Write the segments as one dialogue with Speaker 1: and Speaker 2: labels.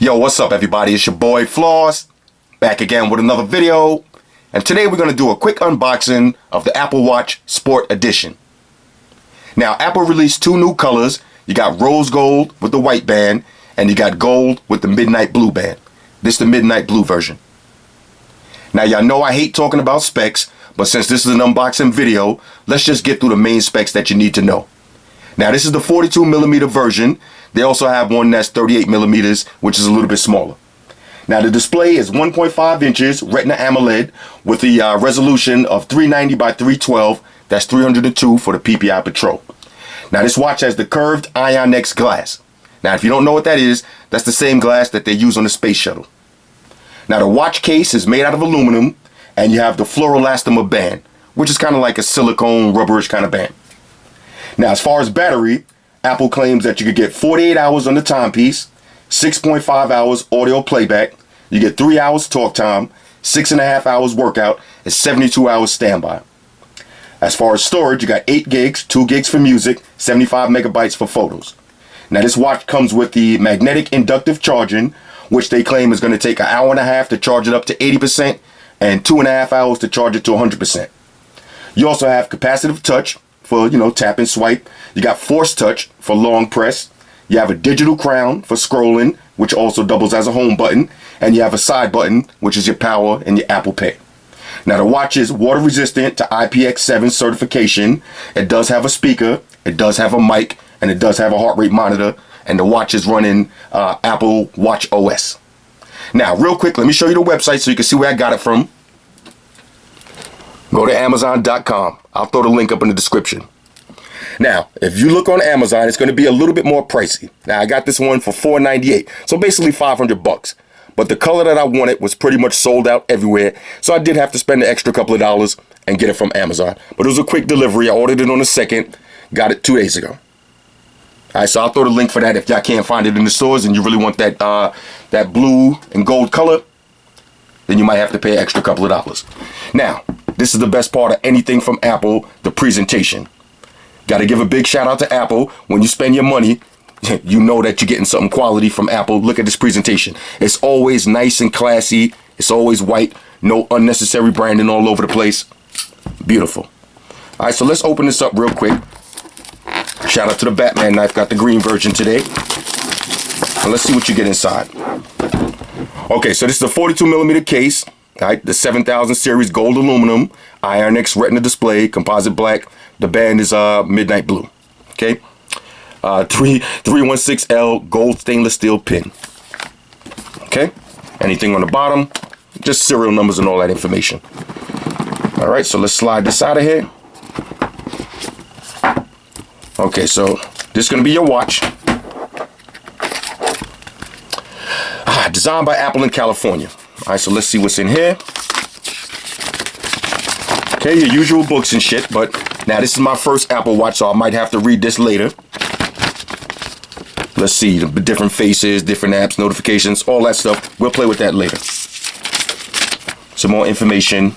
Speaker 1: Yo, what's up everybody? It's your boy Floss, back again with another video. And today we're going to do a quick unboxing of the Apple Watch Sport Edition. Now, Apple released two new colors. You got rose gold with the white band, and you got gold with the midnight blue band. This is the midnight blue version. Now, y'all know I hate talking about specs, but since this is an unboxing video, let's just get through the main specs that you need to know. Now, this is the 42mm version. They also have one that's 38mm, which is a little bit smaller. Now, the display is 1.5 inches Retina AMOLED with the resolution of 390 by 312. That's 302 for the PPI Patrol. Now, this watch has the curved IONX glass. Now, if you don't know what that is, that's the same glass that they use on the space shuttle. Now, the watch case is made out of aluminum, and you have the fluoroelastomer band, which is kind of like a silicone rubberish kind of band. Now, as far as battery, Apple claims that you could get 48 hours on the timepiece, 6.5 hours audio playback, you get 3 hours talk time, 6.5 hours workout, and 72 hours standby. As far as storage, you got 8 gigs, 2 gigs for music, 75 megabytes for photos. Now, this watch comes with the magnetic inductive charging, which they claim is going to take an hour and a half to charge it up to 80% and 2.5 hours to charge it to 100%. You also have capacitive touch for, tap and swipe. You got force touch for long press. You have a digital crown for scrolling, which also doubles as a home button. And you have a side button, which is your power and your Apple Pay. Now, the watch is water resistant to IPX7 certification. It does have a speaker, it does have a mic, and it does have a heart rate monitor. And the watch is running Apple Watch OS. Now, real quick, let me show you the website so you can see where I got it from. Go to Amazon.com. I'll throw the link up in the description. Now, if you look on Amazon, it's going to be a little bit more pricey. Now, I got this one for $498, so basically $500. But the color that I wanted was pretty much sold out everywhere, so I did have to spend the extra couple of dollars and get it from Amazon. But it was a quick delivery. I ordered it on the 2nd, got it 2 days ago. All right, so I'll throw the link for that if y'all can't find it in the stores and you really want that that blue and gold color, then you might have to pay an extra couple of dollars. Now, this is the best part of anything from Apple, the presentation. Got to give a big shout out to Apple. When you spend your money, you know that you're getting something quality from Apple. Look at this presentation. It's always nice and classy. It's always white. No unnecessary branding all over the place. Beautiful. All right, so let's open this up real quick. Shout out to the Batman knife. Got the green version today. And let's see what you get inside. Okay, so this is a 42mm case. All right, the 7000 series gold aluminum, IONX Retina display, composite black. The band is midnight blue. Okay, 316L gold stainless steel pin. Okay, anything on the bottom, just serial numbers and all that information. All right, so let's slide this out of here. Okay, so this is going to be your watch. Designed by Apple in California. All right, so let's see what's in here. Okay, your usual books and shit, but now this is my first Apple Watch, so I might have to read this later. Let's see, the different faces, different apps, notifications, all that stuff. We'll play with that later. Some more information.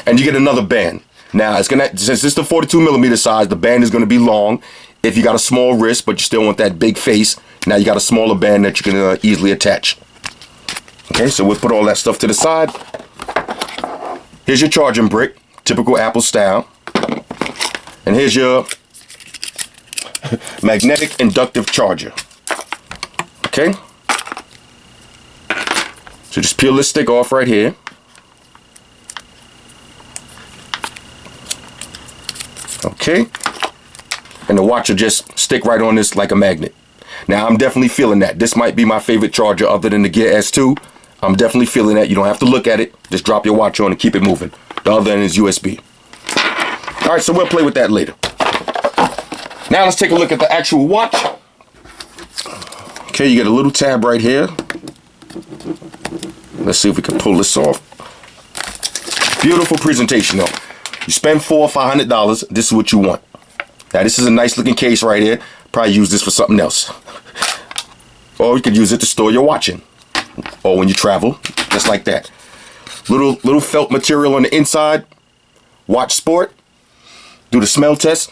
Speaker 1: And you get another band. Now, since it's the 42mm size, the band is going to be long. If you got a small wrist, but you still want that big face, now you got a smaller band that you can easily attach. Okay, so we'll put all that stuff to the side. Here's your charging brick, typical Apple style. And here's your magnetic inductive charger. Okay. So just peel this stick off right here. Okay. And the watch will just stick right on this like a magnet. Now, I'm definitely feeling that. This might be my favorite charger other than the Gear S2. I'm definitely feeling that. You don't have to look at it. Just drop your watch on and keep it moving. The other end is USB. All right, so we'll play with that later. Now let's take a look at the actual watch. Okay, you get a little tab right here. Let's see if we can pull this off. Beautiful presentation though. You spend $400 or $500, this is what you want. Now this is a nice looking case right here. Probably use this for something else. Or you could use it to store your watch in. Or when you travel, just like that. Little felt material on the inside. Watch Sport. Do the smell test.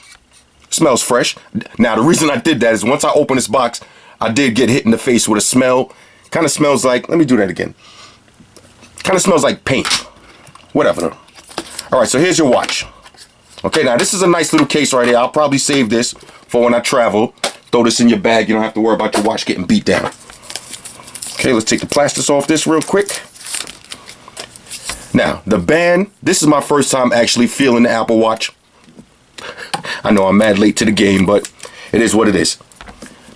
Speaker 1: Smells fresh. Now the reason I did that is once I opened this box, I did get hit in the face with a smell. Kind of smells like, let me do that again. Kind of smells like paint. Whatever though. All right, so here's your watch. Okay, now this is a nice little case right here. I'll probably save this for when I travel. Throw this in your bag. You don't have to worry about your watch getting beat down. Okay, let's take the plastics off this real quick. Now, the band, this is my first time actually feeling the Apple Watch. I know I'm mad late to the game, but it is what it is.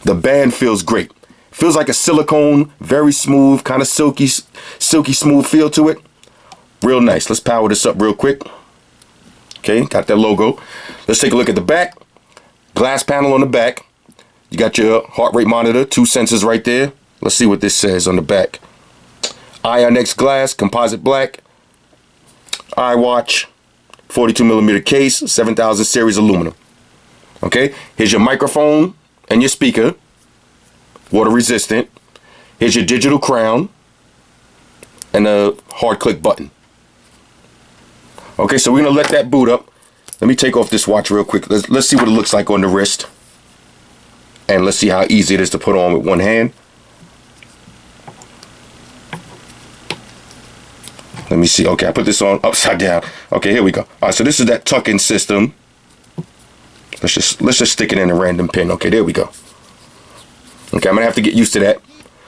Speaker 1: The band feels great. Feels like a silicone, very smooth, kind of silky smooth feel to it. Real nice. Let's power this up real quick. Okay, got that logo. Let's take a look at the back. Glass panel on the back. You got your heart rate monitor, 2 sensors right there. Let's see what this says on the back. IONX glass, composite black. iWatch, 42mm case, 7000 series aluminum. Okay, here's your microphone and your speaker, water resistant. Here's your digital crown and a hard click button. Okay, so we're gonna let that boot up. Let me take off this watch real quick. Let's see what it looks like on the wrist, and let's see how easy it is to put on with one hand. Let me see. Okay, I put this on upside down. Okay, here we go. All right, so this is that tuck-in system. Let's just stick it in a random pin. Okay, there we go. Okay, I'm gonna have to get used to that.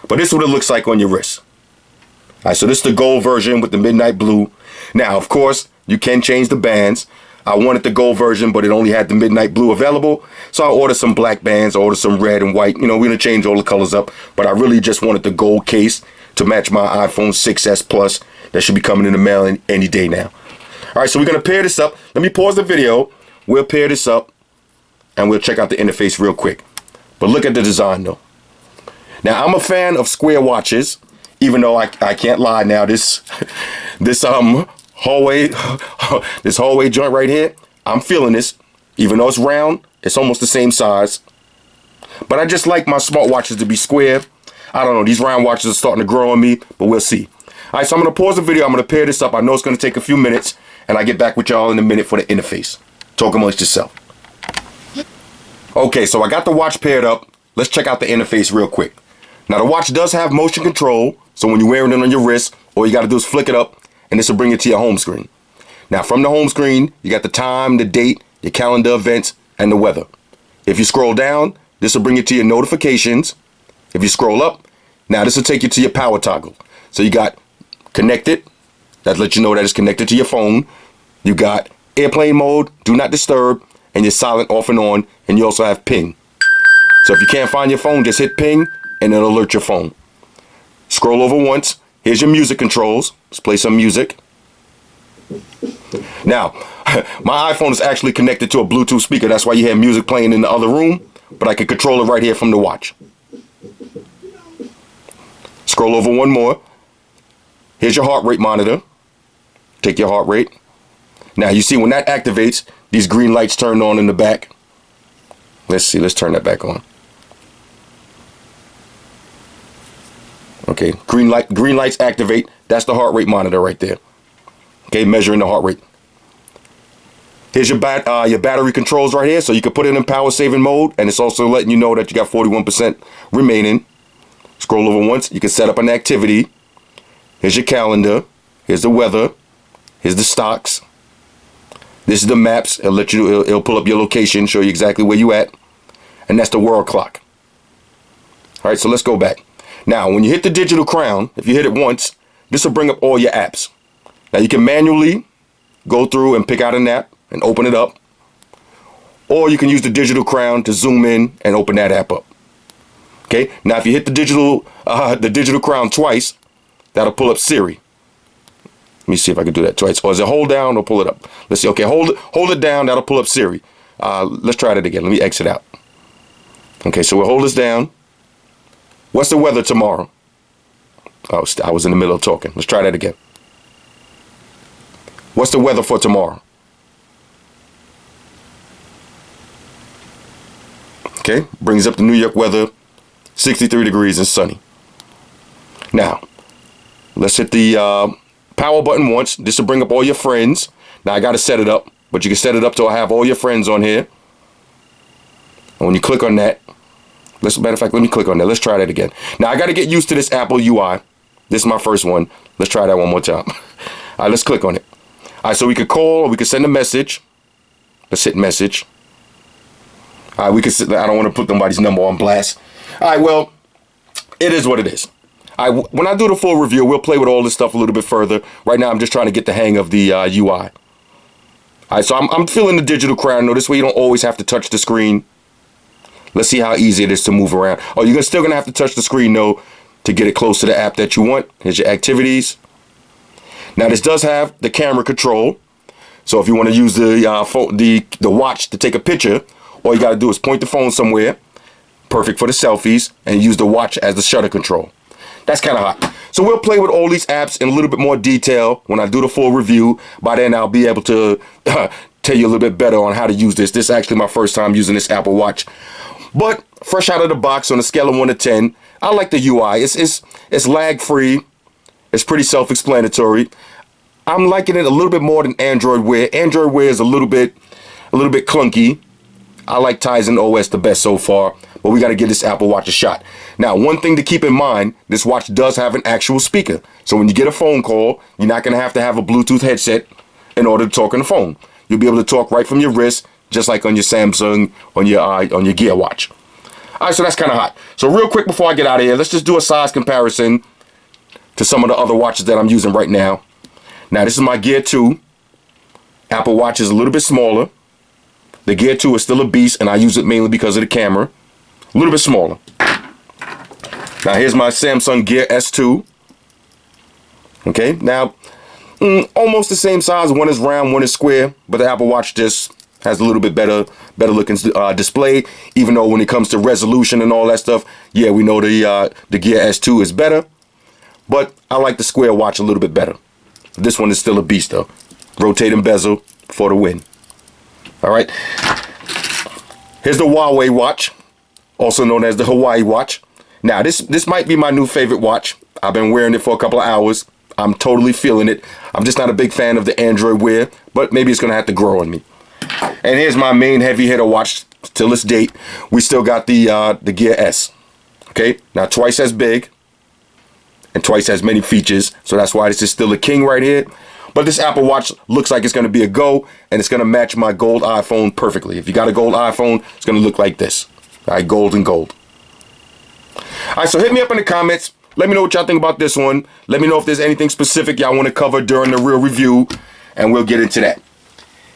Speaker 1: But this is what it looks like on your wrist. All right, so this is the gold version with the midnight blue. Now, of course, you can change the bands. I wanted the gold version, but it only had the midnight blue available. So I ordered some black bands, I ordered some red and white. You know, we're gonna change all the colors up, but I really just wanted the gold case to match my iPhone 6s Plus. That should be coming in the mail any day now. All right, so we're gonna pair this up. Let me pause the video. We'll pair this up and we'll check out the interface real quick. But look at the design though. Now, I'm a fan of square watches, even though I can't lie now. This hallway joint right here, I'm feeling this. Even though it's round, it's almost the same size. But I just like my smartwatches to be square. I don't know, these round watches are starting to grow on me, but we'll see. All right, so I'm gonna pause the video. I'm gonna pair this up. I know it's gonna take a few minutes, and I'll get back with y'all in a minute for the interface. Talk amongst yourself. Okay, so I got the watch paired up. Let's check out the interface real quick. Now, the watch does have motion control, so when you're wearing it on your wrist, all you gotta do is flick it up, and this will bring it to your home screen. Now, from the home screen, you got the time, the date, your calendar events, and the weather. If you scroll down, this will bring you to your notifications. If you scroll up, now this will take you to your power toggle. So you got connected, that lets you know that it's connected to your phone. You got airplane mode, do not disturb, and your silent off and on, and you also have ping. So if you can't find your phone, just hit ping, and it'll alert your phone. Scroll over once. Here's your music controls. Let's play some music. Now, my iPhone is actually connected to a Bluetooth speaker. That's why you hear music playing in the other room, but I can control it right here from the watch. Scroll over one more. Here's your heart rate monitor. Take your heart rate. Now, you see when that activates, these green lights turn on in the back. Let's see, let's turn that back on. Okay, green lights activate. That's the heart rate monitor right there. Okay, measuring the heart rate. Here's your battery controls right here, so you can put it in power saving mode, and it's also letting you know that you got 41% remaining. Scroll over once, you can set up an activity. Here's your calendar. Here's the weather. Here's the stocks. This is the maps. It'll pull up your location, show you exactly where you at, and that's the world clock. All right, so let's go back. Now, when you hit the digital crown, if you hit it once, this will bring up all your apps. Now, you can manually go through and pick out an app and open it up, or you can use the digital crown to zoom in and open that app up. Okay. Now, if you hit the digital crown twice, that'll pull up Siri. Let me see if I can do that twice. Or is it hold down or pull it up? Let's see. Okay, hold it down. That'll pull up Siri. Let's try that again. Let me exit out. Okay, so we'll hold this down. What's the weather tomorrow? Oh, I was in the middle of talking. Let's try that again. What's the weather for tomorrow? Okay, brings up the New York weather, 63 degrees and sunny. Now, let's hit the power button once. This will bring up all your friends. Now, I got to set it up, but you can set it up to have all your friends on here. And when you click on that, Matter of fact, let me click on that. Let's try that again. Now, I got to get used to this Apple UI. This is my first one. Let's try that one more time. All right, let's click on it. All right, so we could call or we could send a message. Let's hit message. All right, we could. I don't want to put somebody's number on blast. All right, well, it is what it is. All right, when I do the full review, we'll play with all this stuff a little bit further. Right now, I'm just trying to get the hang of the UI. All right, so I'm feeling the digital crown. No, this way you don't always have to touch the screen. Let's see how easy it is to move around. Oh, you're still going to have to touch the screen, though, to get it close to the app that you want. Here's your activities. Now, this does have the camera control. So if you want to use the watch to take a picture, all you got to do is point the phone somewhere. Perfect for the selfies. And use the watch as the shutter control. That's kind of hot. So we'll play with all these apps in a little bit more detail when I do the full review. By then, I'll be able to tell you a little bit better on how to use this. This is actually my first time using this Apple Watch. But fresh out of the box, on a scale of 1 to 10, I like the UI. It's lag-free. It's pretty self-explanatory. I'm liking it a little bit more than Android Wear. Android Wear is a little bit clunky. I like Tizen OS the best so far, but we got to give this Apple Watch a shot. Now, one thing to keep in mind, this watch does have an actual speaker. So when you get a phone call, you're not going to have a Bluetooth headset in order to talk on the phone. You'll be able to talk right from your wrist, just like on your Samsung, on your Gear Watch. All right, so that's kind of hot. So real quick before I get out of here, let's just do a size comparison to some of the other watches that I'm using right now. Now, this is my Gear 2. Apple Watch is a little bit smaller. The Gear 2 is still a beast, and I use it mainly because of the camera. A little bit smaller. Now, here's my Samsung Gear S2. Okay, now, almost the same size. One is round, one is square, but the Apple Watch just has a little bit better looking display. Even though when it comes to resolution and all that stuff, yeah, we know the Gear S2 is better. But I like the square watch a little bit better. This one is still a beast, though. Rotating bezel for the win. All right. Here's the Huawei watch, also known as the Hawaii watch. Now, this might be my new favorite watch. I've been wearing it for a couple of hours. I'm totally feeling it. I'm just not a big fan of the Android Wear, but maybe it's going to have to grow on me. And here's my main heavy hitter watch till this date. We still got the Gear S. Okay, now twice as big and twice as many features. So that's why this is still a king right here. But this Apple Watch looks like it's going to be a go, and it's going to match my gold iPhone perfectly. If you got a gold iPhone, it's going to look like this. All right, gold and gold. All right, so hit me up in the comments. Let me know what y'all think about this one. Let me know if there's anything specific y'all want to cover during the real review, and we'll get into that.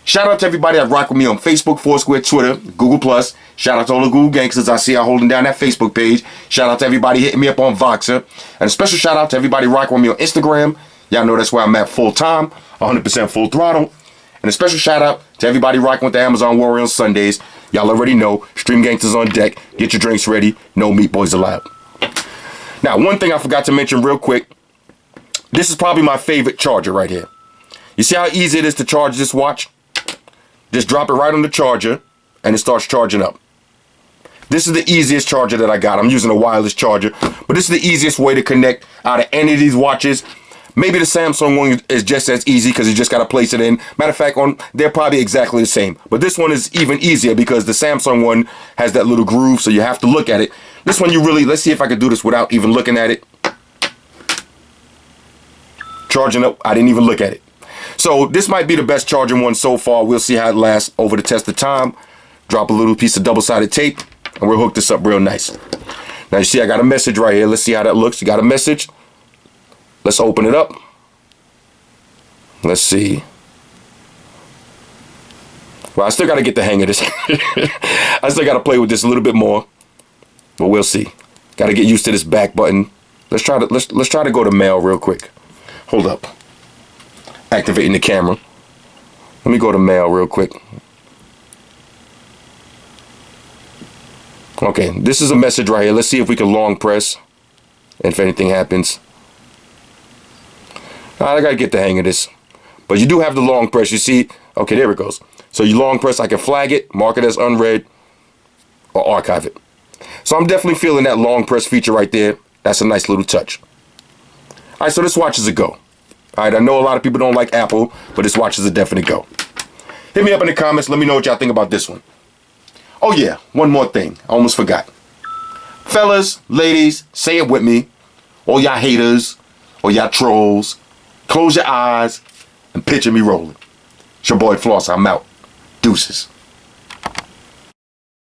Speaker 1: Shout out to everybody that rock with me on Facebook, Foursquare, Twitter, Google+. Shout out to all the Google gangsters I see out holding down that Facebook page. Shout out to everybody hitting me up on Voxer. And a special shout out to everybody rocking with me on Instagram. Y'all know that's where I'm at full time, 100% full throttle. And a special shout out to everybody rocking with the Amazon Warrior on Sundays. Y'all already know, Stream Gangsters on deck. Get your drinks ready. No meat boys allowed. Now, one thing I forgot to mention real quick. This is probably my favorite charger right here. You see how easy it is to charge this watch? Just drop it right on the charger, and it starts charging up. This is the easiest charger that I got. I'm using a wireless charger, but this is the easiest way to connect out of any of these watches. Maybe the Samsung one is just as easy because you just got to place it in. Matter of fact, they're probably exactly the same. But this one is even easier because the Samsung one has that little groove, so you have to look at it. This one let's see if I could do this without even looking at it. Charging up, I didn't even look at it. So this might be the best charging one so far. We'll see how it lasts over the test of time. Drop a little piece of double-sided tape, and we'll hook this up real nice. Now you see I got a message right here. Let's see how that looks. You got a message. Let's open it up. Let's see. Well, I still got to get the hang of this. I still got to play with this a little bit more, but we'll see. Got to get used to this back button. Let's try to go to mail real quick. Hold up. Activating the camera. Let me go to mail real quick. Okay, this is a message right here. Let's see if we can long press. And if anything happens. I gotta get the hang of this. But you do have the long press. You see? Okay, there it goes. So you long press, I can flag it, mark it as unread, or archive it. So I'm definitely feeling that long press feature right there. That's a nice little touch. Alright, so this watch is a go. Alright, I know a lot of people don't like Apple, but this watch is a definite go. Hit me up in the comments. Let me know what y'all think about this one. Oh yeah, one more thing. I almost forgot. Fellas, ladies, say it with me. All y'all haters, all y'all trolls, close your eyes and picture me rolling. It's your boy Flossy. I'm out. Deuces.